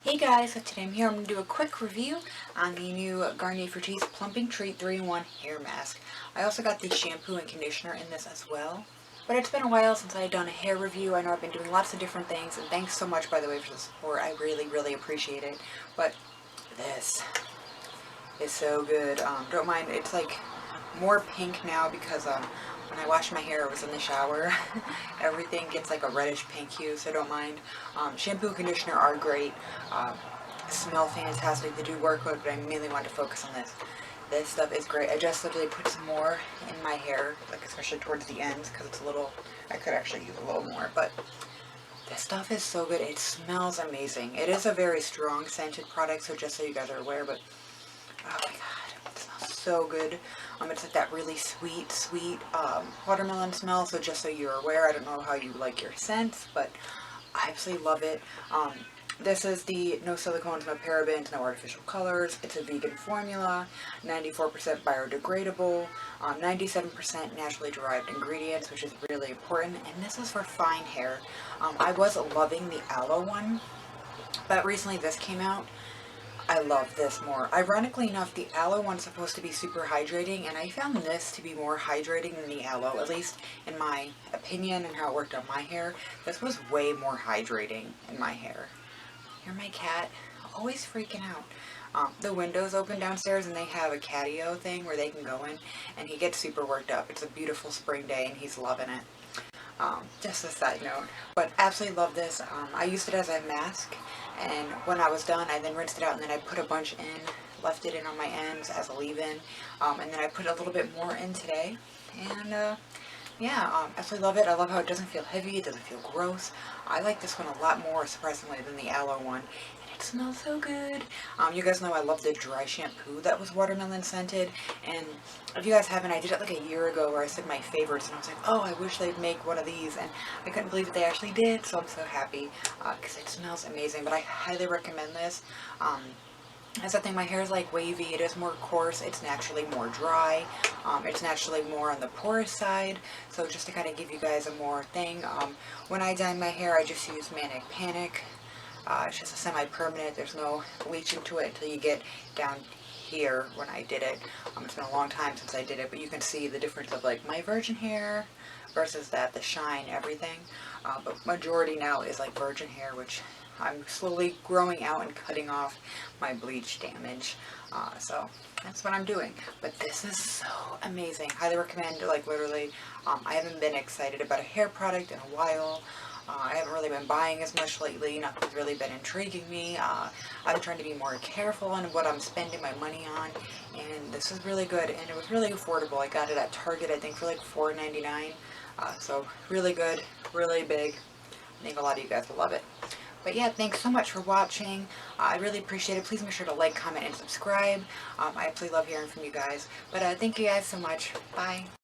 Hey guys, so today I'm here. I'm going to do a quick review on the new Garnier for Teeth Plumping Treat 3-in-1 Hair Mask. I also got the shampoo and conditioner in this as well. But it's been a while since I've done a hair review. I know I've been doing lots of different things, and thanks so much, by the way, for the support. I really appreciate it. But this is so good. Don't mind, it's like more pink now because when I wash my hair, it was in the shower. Everything gets like a reddish pink hue, so don't mind. Shampoo and conditioner are great. Smell fantastic. They do work good, but I mainly want to focus on this. This stuff is great. I just literally put some more in my hair, like especially towards the ends, because it's a little, I could actually use a little more, but this stuff is so good. It smells amazing. It is a very strong scented product, so just so you guys are aware, but oh my god, it smells so good. It's like that really sweet watermelon smell, so just so you're aware, I don't know how you like your scents, but I absolutely love it. This is the no silicones, no parabens, no artificial colors. It's a vegan formula, 94% biodegradable, 97% naturally derived ingredients, which is really important, and this is for fine hair. I was loving the aloe one, but recently this came out. I love this more. Ironically enough, the aloe one's supposed to be super hydrating, and I found this to be more hydrating than the aloe, at least in my opinion and how it worked on my hair. This was way more hydrating in my hair. Hear my cat? Always freaking out. The window's open downstairs and they have a catio thing where they can go in, and he gets super worked up. It's a beautiful spring day and he's loving it. Just a side note, but absolutely love this. I used it as a mask, and when I was done, I then rinsed it out, and then I put a bunch in, left it in on my ends as a leave-in, and then I put a little bit more in today, and yeah, absolutely love it. I love how it doesn't feel heavy, it doesn't feel gross. I like this one a lot more, surprisingly, than the aloe one. And it smells so good. You guys know I love the dry shampoo that was watermelon scented. And if you guys haven't, I did it like a year ago where I said my favorites. And I was like, oh, I wish they'd make one of these. And I couldn't believe that they actually did. So I'm so happy because it smells amazing. But I highly recommend this. That's the thing, my hair is like wavy, it is more coarse, it's naturally more dry, it's naturally more on the porous side, so just to kind of give you guys a more thing, when I dye my hair I just use Manic Panic. It's just a semi-permanent, there's no bleaching to it until you get down here when I did it. It's been a long time since I did it, but you can see the difference of like my virgin hair versus that, the shine, everything, but majority now is like virgin hair, which I'm slowly growing out and cutting off my bleach damage, so that's what I'm doing. But this is so amazing. Highly recommend, like literally, I haven't been excited about a hair product in a while. I haven't really been buying as much lately, nothing's really been intriguing me. I'm trying to be more careful on what I'm spending my money on, and this is really good, and it was really affordable. I got it at Target, I think, for like $4.99, so really good, really big. I think a lot of you guys will love it. But yeah, thanks so much for watching. I really appreciate it. Please make sure to like, comment, and subscribe. I absolutely love hearing from you guys. But thank you guys so much. Bye.